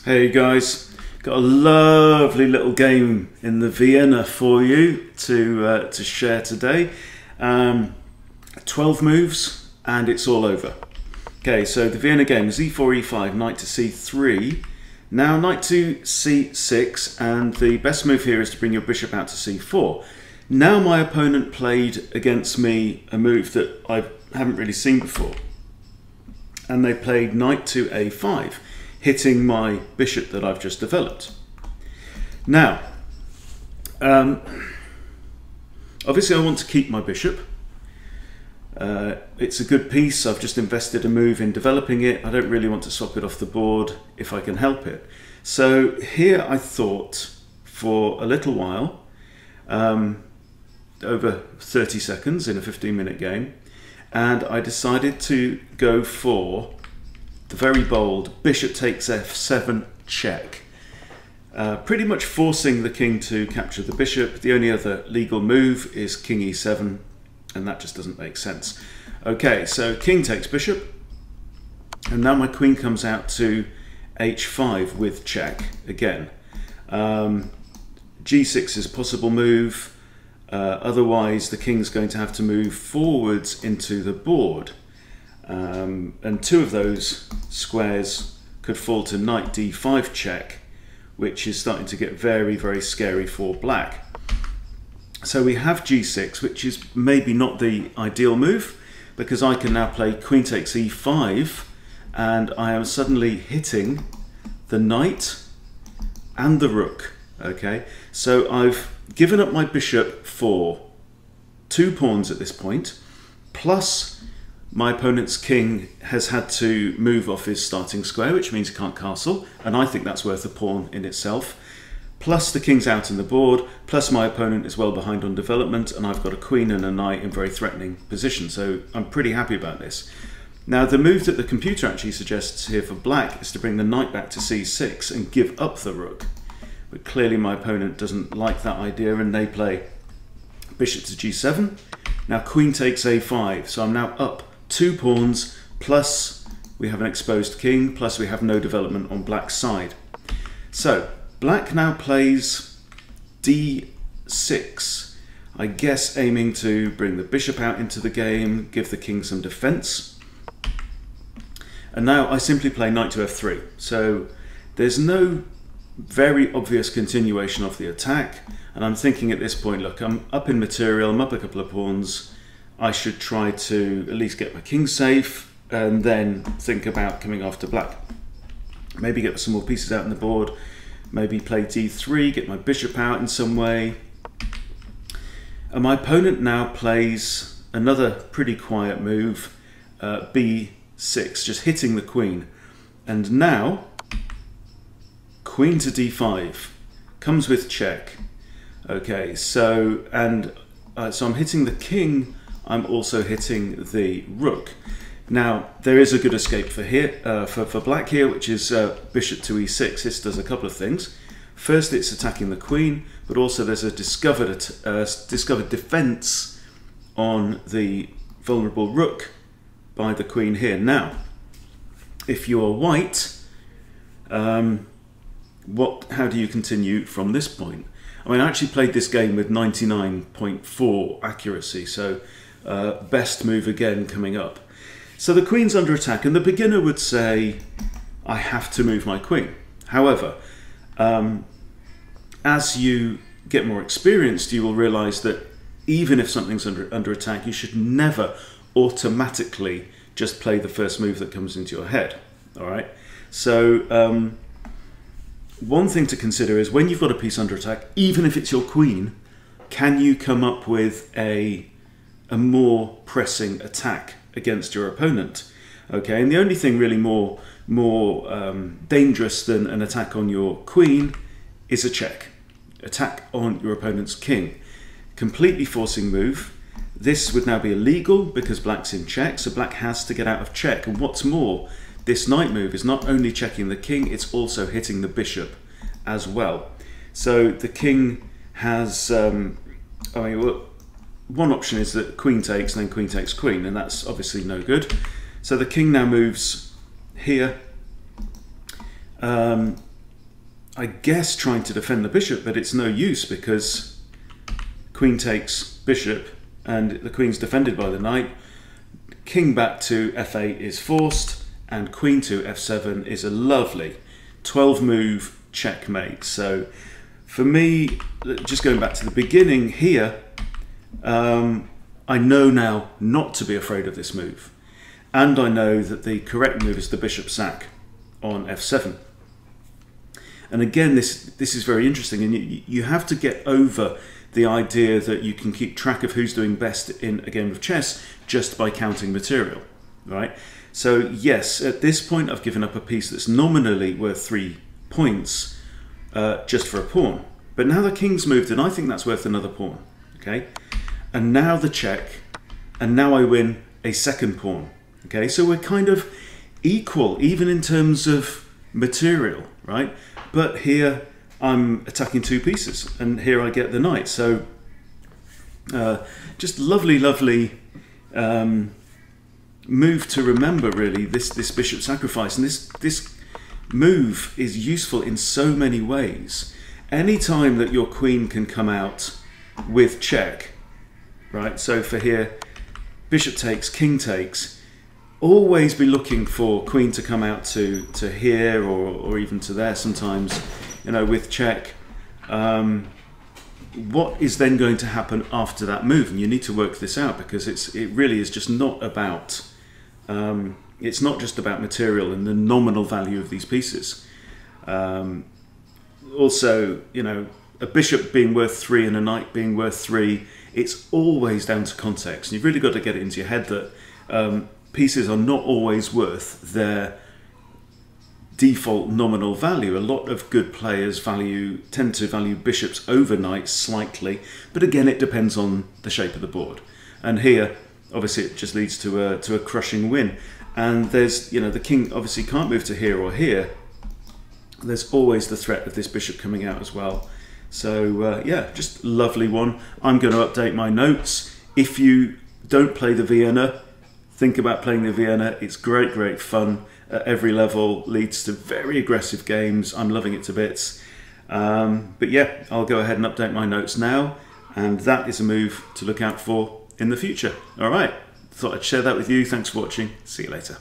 Hey guys, got a lovely little game in the Vienna for you to share today. 12 moves and it's all over. Okay, so the Vienna game is e4, e5, knight to c3. Now knight to c6, and the best move here is to bring your bishop out to c4. Now my opponent played against me a move that I haven't really seen before, and they played knight to a5, hitting my bishop that I've just developed. Now, obviously I want to keep my bishop. It's a good piece. I've just invested a move in developing it. I don't really want to swap it off the board if I can help it. So here I thought for a little while, over 30 seconds in a 15-minute game, and I decided to go for the very bold bishop takes f7 check, pretty much forcing the king to capture the bishop. The only other legal move is king e7, and that just doesn't make sense. Okay, so king takes bishop, and now my queen comes out to h5 with check again. g6 is a possible move, otherwise the king's going to have to move forwards into the board. And two of those squares could fall to knight d5 check, which is starting to get very, very scary for black. So we have g6, which is maybe not the ideal move, because I can now play queen takes e5, and I am suddenly hitting the knight and the rook. Okay, so I've given up my bishop for 2 pawns at this point, plus my opponent's king has had to move off his starting square, which means he can't castle, and I think that's worth a pawn in itself. Plus the king's out in the board, plus my opponent is well behind on development, and I've got a queen and a knight in very threatening position, so I'm pretty happy about this. Now the move that the computer actually suggests here for black is to bring the knight back to c6 and give up the rook. But clearly my opponent doesn't like that idea, and they play bishop to g7. Now queen takes a5, so I'm now up 2 pawns, plus we have an exposed king, plus we have no development on black's side. So black now plays d6, I guess aiming to bring the bishop out into the game, give the king some defense. And now I simply play knight to f3. So there's no very obvious continuation of the attack, and I'm thinking at this point, look, I'm up in material, I'm up a couple of pawns, I should try to at least get my king safe and then think about coming after black. Maybe get some more pieces out on the board, maybe play d3, get my bishop out in some way. And my opponent now plays another pretty quiet move, b6, just hitting the queen. And now queen to d5 comes with check. Okay, so so I'm hitting the king, I'm also hitting the rook. Now there is a good escape for here for black here, which is bishop to e6. This does a couple of things. First, it's attacking the queen, but also there's a discovered defense on the vulnerable rook by the queen here. Now, if you are white, how do you continue from this point? I mean, I actually played this game with 99.4 accuracy, so best move again coming up. So the queen's under attack, and the beginner would say, I have to move my queen. However, as you get more experienced, you will realize that even if something's under attack, you should never automatically just play the first move that comes into your head. All right. So one thing to consider is when you've got a piece under attack, even if it's your queen, can you come up with a more pressing attack against your opponent? Okay, and the only thing really more dangerous than an attack on your queen is a check. Attack on your opponent's king. Completely forcing move. This would now be illegal because black's in check, so black has to get out of check. And what's more, this knight move is not only checking the king, it's also hitting the bishop as well. So the king has, one option is that queen takes and then queen takes queen, and that's obviously no good. So the king now moves here, I guess, trying to defend the bishop, but it's no use because queen takes bishop and the queen's defended by the knight. King back to f8 is forced, and queen to f7 is a lovely 12 move checkmate. So for me, just going back to the beginning here, I know now not to be afraid of this move. And I know that the correct move is the bishop sack on f7. And again, this is very interesting, and you have to get over the idea that you can keep track of who's doing best in a game of chess just by counting material, right? So yes, at this point I've given up a piece that's nominally worth 3 points just for a pawn. But now the king's moved, and I think that's worth another pawn, okay? And now the check, and now I win a second pawn, okay? So we're kind of equal, even in terms of material, right? But here I'm attacking 2 pieces, and here I get the knight. So just lovely, lovely move to remember, really, this bishop sacrifice. And this move is useful in so many ways. Any time that your queen can come out with check, right? So for here, bishop takes, king takes, always be looking for queen to come out to here or even to there sometimes, you know, with check. What is then going to happen after that move? And you need to work this out, because it really is just not about, it's not just about material and the nominal value of these pieces. Also, you know, a bishop being worth 3 and a knight being worth 3, it's always down to context. You've really got to get it into your head that pieces are not always worth their default nominal value. A lot of good players tend to value bishops over knights slightly, but again, it depends on the shape of the board. And here, obviously, it just leads to a crushing win. And there's, you know, the king obviously can't move to here or here. There's always the threat of this bishop coming out as well. So yeah, just lovely one. I'm going to update my notes. If you don't play the Vienna, think about playing the Vienna. It's great, great fun at every level, leads to very aggressive games. I'm loving it to bits. But yeah, I'll go ahead and update my notes now, and that is a move to look out for in the future. All right, thought I'd share that with you. Thanks for watching. See you later.